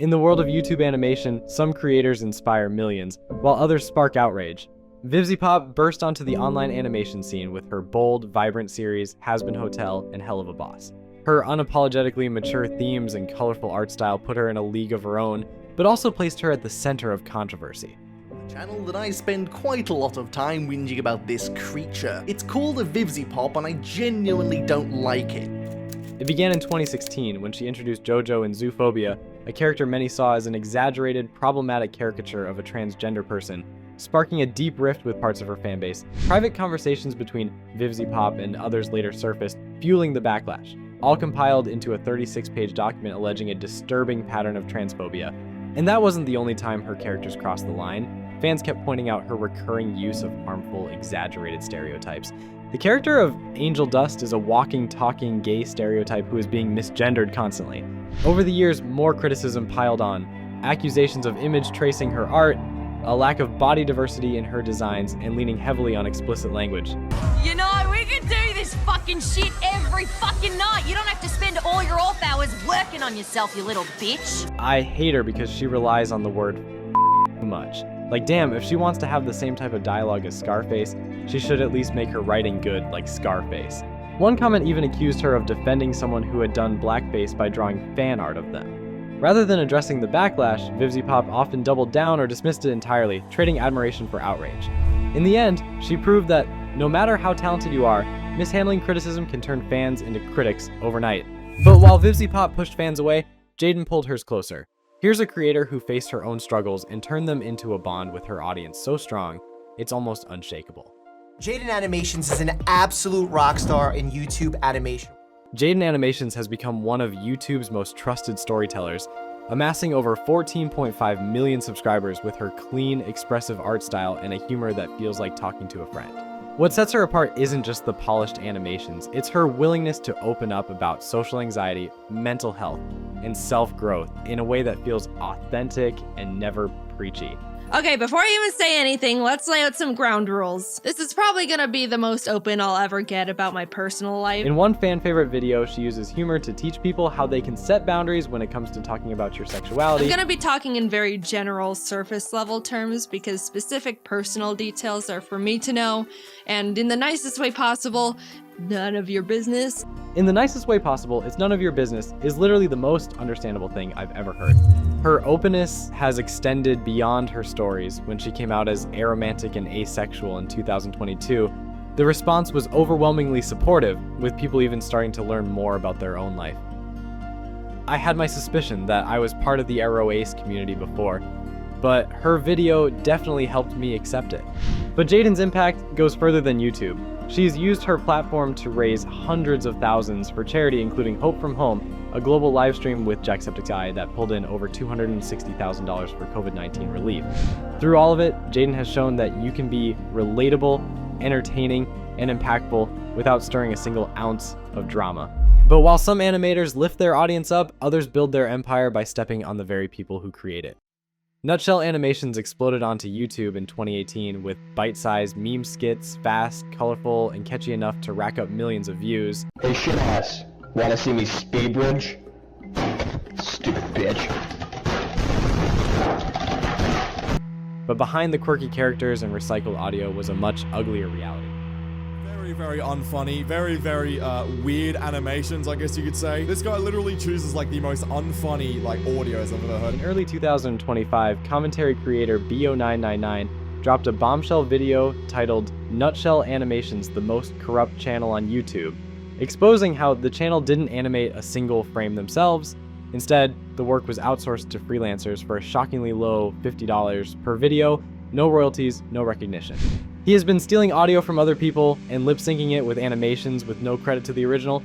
In the world of YouTube animation, some creators inspire millions, while others spark outrage. VivziePop burst onto the online animation scene with her bold, vibrant series Has-Been Hotel and Hell of a Boss. Her unapologetically mature themes and colorful art style put her in a league of her own, but also placed her at the center of controversy. Channel that I spend quite a lot of time whinging about this creature. It's called a VivziePop and I genuinely don't like it. It began in 2016 when she introduced JoJo in Zoophobia, a character many saw as an exaggerated, problematic caricature of a transgender person, sparking a deep rift with parts of her fanbase. Private conversations between VivziePop and others later surfaced, fueling the backlash, all compiled into a 36-page document alleging a disturbing pattern of transphobia. And that wasn't the only time her characters crossed the line. Fans kept pointing out her recurring use of harmful, exaggerated stereotypes. The character of Angel Dust is a walking, talking gay stereotype who is being misgendered constantly. Over the years, more criticism piled on. Accusations of image tracing her art, a lack of body diversity in her designs, and leaning heavily on explicit language. You know, we can do this fucking shit every fucking night. You don't have to spend all your off hours working on yourself, you little bitch. I hate her because she relies on the word too much. Like, damn, if she wants to have the same type of dialogue as Scarface, she should at least make her writing good like Scarface. One comment even accused her of defending someone who had done blackface by drawing fan art of them. Rather than addressing the backlash, VivziePop often doubled down or dismissed it entirely, trading admiration for outrage. In the end, she proved that no matter how talented you are, mishandling criticism can turn fans into critics overnight. But while VivziePop pushed fans away, Jaden pulled hers closer. Here's a creator who faced her own struggles and turned them into a bond with her audience so strong, it's almost unshakable. Jaden Animations is an absolute rock star in YouTube animation. Jaden Animations has become one of YouTube's most trusted storytellers, amassing over 14.5 million subscribers with her clean, expressive art style and a humor that feels like talking to a friend. What sets her apart isn't just the polished animations, it's her willingness to open up about social anxiety, mental health, and self-growth in a way that feels authentic and never preachy. Okay, before I even say anything, let's lay out some ground rules. This is probably gonna be the most open I'll ever get about my personal life. In one fan favorite video, she uses humor to teach people how they can set boundaries when it comes to talking about your sexuality. I'm gonna be talking in very general surface level terms because specific personal details are for me to know, and in the nicest way possible, none of your business. In the nicest way possible, it's none of your business is literally the most understandable thing I've ever heard. Her openness has extended beyond her stories. When she came out as aromantic and asexual in 2022, the response was overwhelmingly supportive, with people even starting to learn more about their own life. I had my suspicion that I was part of the aroace community before, but her video definitely helped me accept it. But Jaden's impact goes further than YouTube. She's used her platform to raise hundreds of thousands for charity, including Hope from Home, a global live stream with Jacksepticeye that pulled in over $260,000 for COVID-19 relief. Through all of it, Jaden has shown that you can be relatable, entertaining, and impactful without stirring a single ounce of drama. But while some animators lift their audience up, others build their empire by stepping on the very people who create it. Nutshell Animations exploded onto YouTube in 2018 with bite-sized meme skits, fast, colorful, and catchy enough to rack up millions of views. Hey shit ass, wanna see me speed bridge? Stupid bitch. But behind the quirky characters and recycled audio was a much uglier reality. Very unfunny, very weird animations, I guess you could say. This guy literally chooses like the most unfunny like audios I've ever heard. In early 2025, commentary creator BO999 dropped a bombshell video titled Nutshell Animations, the most corrupt channel on YouTube, exposing how the channel didn't animate a single frame themselves. Instead, the work was outsourced to freelancers for a shockingly low $50 per video, no royalties, no recognition. He has been stealing audio from other people and lip-syncing it with animations with no credit to the original.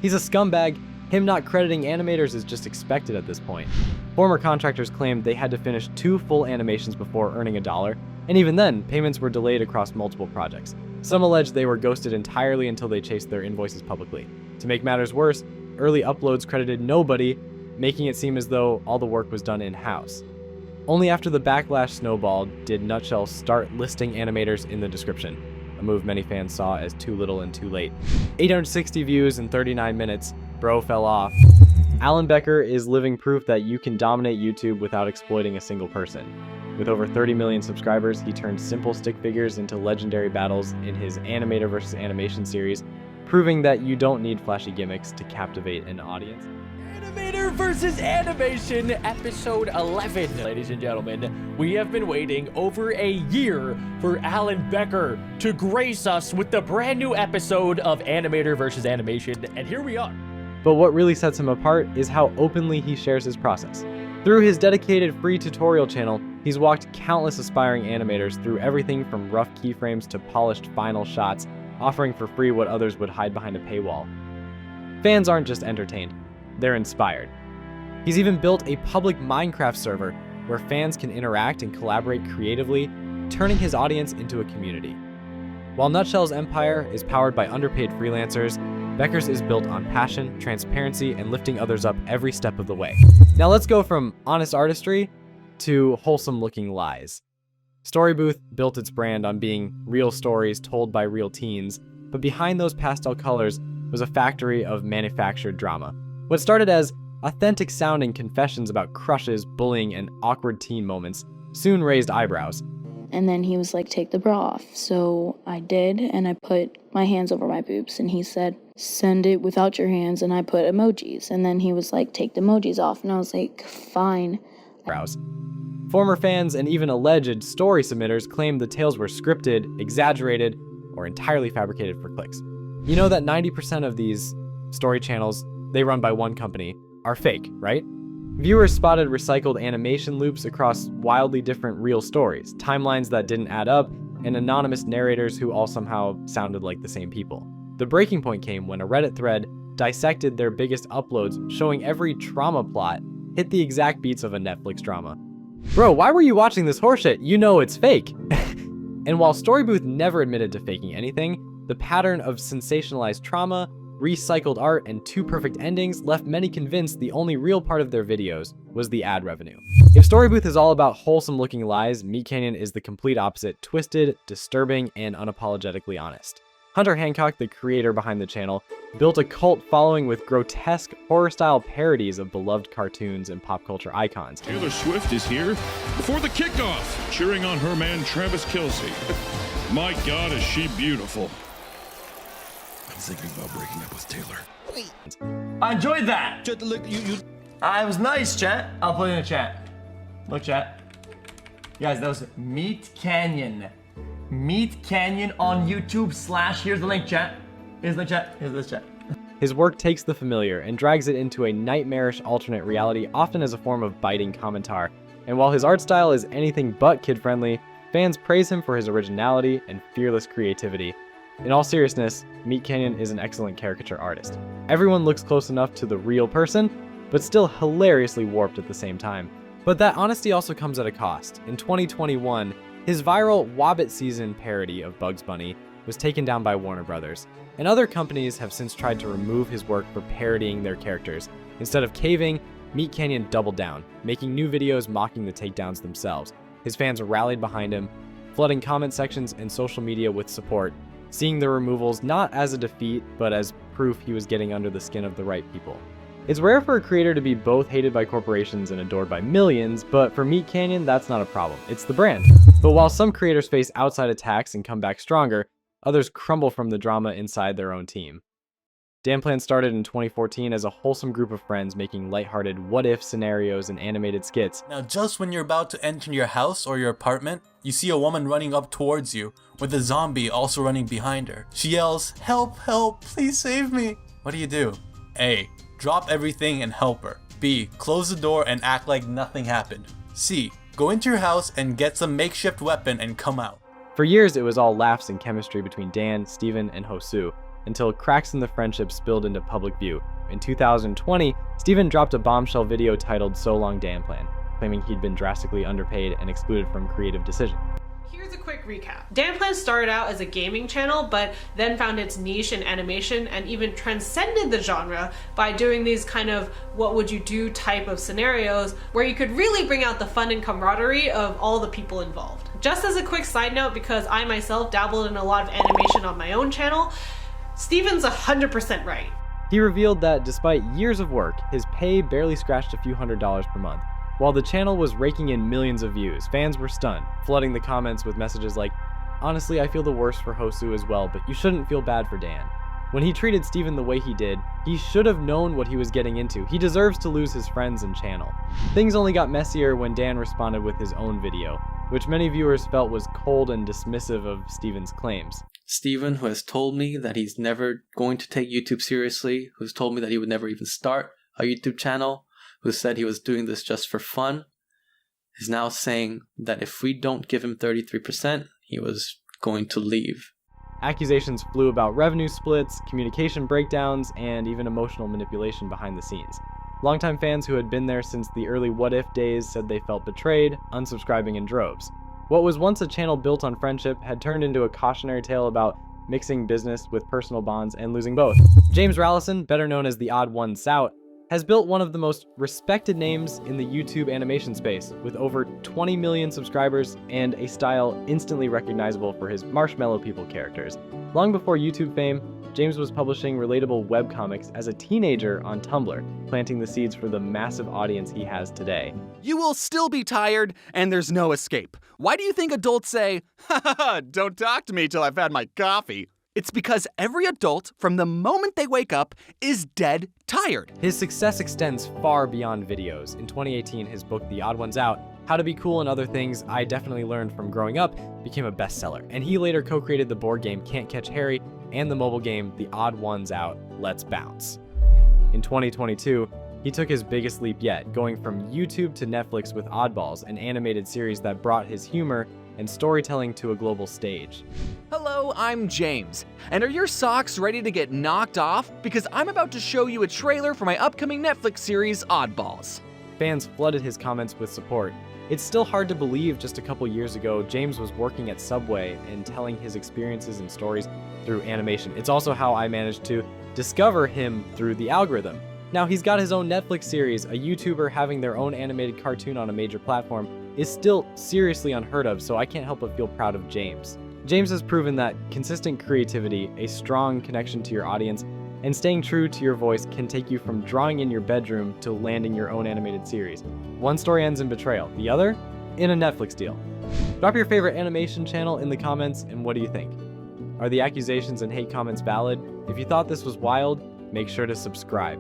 He's a scumbag. Him not crediting animators is just expected at this point. Former contractors claimed they had to finish 2 full animations before earning $1, and even then, payments were delayed across multiple projects. Some allege they were ghosted entirely until they chased their invoices publicly. To make matters worse, early uploads credited nobody, making it seem as though all the work was done in-house. Only after the backlash snowballed did Nutshell start listing animators in the description, a move many fans saw as too little and too late. 860 views in 39 minutes, bro fell off. Alan Becker is living proof that you can dominate YouTube without exploiting a single person. With over 30 million subscribers, he turned simple stick figures into legendary battles in his Animator vs. Animation series, proving that you don't need flashy gimmicks to captivate an audience. Animator vs. Animation, episode 11. Ladies and gentlemen, we have been waiting over a year for Alan Becker to grace us with the brand new episode of Animator vs. Animation, and here we are. But what really sets him apart is how openly he shares his process. Through his dedicated free tutorial channel, he's walked countless aspiring animators through everything from rough keyframes to polished final shots, offering for free what others would hide behind a paywall. Fans aren't just entertained, they're inspired. He's even built a public Minecraft server where fans can interact and collaborate creatively, turning his audience into a community. While Nutshell's empire is powered by underpaid freelancers, Becker's is built on passion, transparency, and lifting others up every step of the way. Now let's go from honest artistry to wholesome-looking lies. Storybooth built its brand on being real stories told by real teens, but behind those pastel colors was a factory of manufactured drama. What started as authentic-sounding confessions about crushes, bullying, and awkward teen moments soon raised eyebrows. And then he was like, take the bra off. So I did, and I put my hands over my boobs, and he said, send it without your hands, and I put emojis. And then he was like, take the emojis off, and I was like, fine. Former fans and even alleged story submitters claimed the tales were scripted, exaggerated, or entirely fabricated for clicks. You know that 90% of these story channels, they run by one company, are fake, right? Viewers spotted recycled animation loops across wildly different real stories, timelines that didn't add up, and anonymous narrators who all somehow sounded like the same people. The breaking point came when a Reddit thread dissected their biggest uploads, showing every trauma plot hit the exact beats of a Netflix drama. Bro, why were you watching this horseshit? You know it's fake. And while Storybooth never admitted to faking anything, the pattern of sensationalized trauma, recycled art, and too perfect endings left many convinced the only real part of their videos was the ad revenue. If Storybooth is all about wholesome-looking lies, Meat Canyon is the complete opposite, twisted, disturbing, and unapologetically honest. Hunter Hancock, the creator behind the channel, built a cult following with grotesque, horror-style parodies of beloved cartoons and pop culture icons. Taylor Swift is here before the kickoff, cheering on her man Travis Kelce. My God, is she beautiful. I'm thinking about breaking up with Taylor. I enjoyed that. It was nice, chat. I'll put it in the chat. Look, chat. Guys, that was Meat Canyon. Meat Canyon on YouTube / here's the link, chat. Here's the chat. Here's this chat. His work takes the familiar and drags it into a nightmarish alternate reality, often as a form of biting commentary. And while his art style is anything but kid-friendly, fans praise him for his originality and fearless creativity. In all seriousness, Meat Canyon is an excellent caricature artist. Everyone looks close enough to the real person, but still hilariously warped at the same time. But that honesty also comes at a cost. In 2021, his viral Wobbit Season parody of Bugs Bunny was taken down by Warner Brothers, and other companies have since tried to remove his work for parodying their characters. Instead of caving, Meat Canyon doubled down, making new videos mocking the takedowns themselves. His fans rallied behind him, flooding comment sections and social media with support, seeing the removals not as a defeat, but as proof he was getting under the skin of the right people. It's rare for a creator to be both hated by corporations and adored by millions, but for Meat Canyon, that's not a problem. It's the brand. But while some creators face outside attacks and come back stronger, others crumble from the drama inside their own team. Danplan started in 2014 as a wholesome group of friends making lighthearted what-if scenarios and animated skits. Now just when you're about to enter your house or your apartment, you see a woman running up towards you, with a zombie also running behind her. She yells, "Help, help, please save me." What do? A. Drop everything and help her. B. Close the door and act like nothing happened. C. Go into your house and get some makeshift weapon and come out. For years, it was all laughs and chemistry between Dan, Steven, and Hosu, until cracks in the friendship spilled into public view. In 2020, Steven dropped a bombshell video titled "So Long Danplan," claiming he'd been drastically underpaid and excluded from creative decisions. Here's a quick recap. Danplan started out as a gaming channel, but then found its niche in animation and even transcended the genre by doing these kind of what would you do type of scenarios where you could really bring out the fun and camaraderie of all the people involved. Just as a quick side note, because I myself dabbled in a lot of animation on my own channel, Steven's 100% right. He revealed that despite years of work, his pay barely scratched a few $100s per month. While the channel was raking in millions of views, fans were stunned, flooding the comments with messages like, "Honestly, I feel the worst for Hosu as well, but you shouldn't feel bad for Dan. When he treated Steven the way he did, he should have known what he was getting into. He deserves to lose his friends and channel." Things only got messier when Dan responded with his own video, which many viewers felt was cold and dismissive of Steven's claims. Steven, who has told me that he's never going to take YouTube seriously, who's told me that he would never even start a YouTube channel, who said he was doing this just for fun, is now saying that if we don't give him 33%, he was going to leave. Accusations flew about revenue splits, communication breakdowns, and even emotional manipulation behind the scenes. Longtime fans who had been there since the early What If days said they felt betrayed, unsubscribing in droves. What was once a channel built on friendship had turned into a cautionary tale about mixing business with personal bonds and losing both. James Rallison, better known as the Odd Ones Out, has built one of the most respected names in the YouTube animation space, with over 20 million subscribers and a style instantly recognizable for his Marshmallow People characters. Long before YouTube fame, James was publishing relatable webcomics as a teenager on Tumblr, planting the seeds for the massive audience he has today. You will still be tired, and there's no escape. Why do you think adults say, "Ha ha ha, don't talk to me till I've had my coffee"? It's because every adult, from the moment they wake up, is dead tired. His success extends far beyond videos. In 2018, his book, The Odd Ones Out, How to Be Cool and Other Things I Definitely Learned from Growing Up, became a bestseller. And he later co-created the board game Can't Catch Harry and the mobile game The Odd Ones Out, Let's Bounce. In 2022, he took his biggest leap yet, going from YouTube to Netflix with Oddballs, an animated series that brought his humor and storytelling to a global stage. Hello, I'm James. And are your socks ready to get knocked off? Because I'm about to show you a trailer for my upcoming Netflix series, Oddballs. Fans flooded his comments with support. It's still hard to believe just a couple years ago, James was working at Subway and telling his experiences and stories through animation. It's also how I managed to discover him through the algorithm. Now he's got his own Netflix series. A YouTuber having their own animated cartoon on a major platform is still seriously unheard of, so I can't help but feel proud of James. James has proven that consistent creativity, a strong connection to your audience, and staying true to your voice can take you from drawing in your bedroom to landing your own animated series. One story ends in betrayal, the other in a Netflix deal. Drop your favorite animation channel in the comments, and what do you think? Are the accusations and hate comments valid? If you thought this was wild, make sure to subscribe.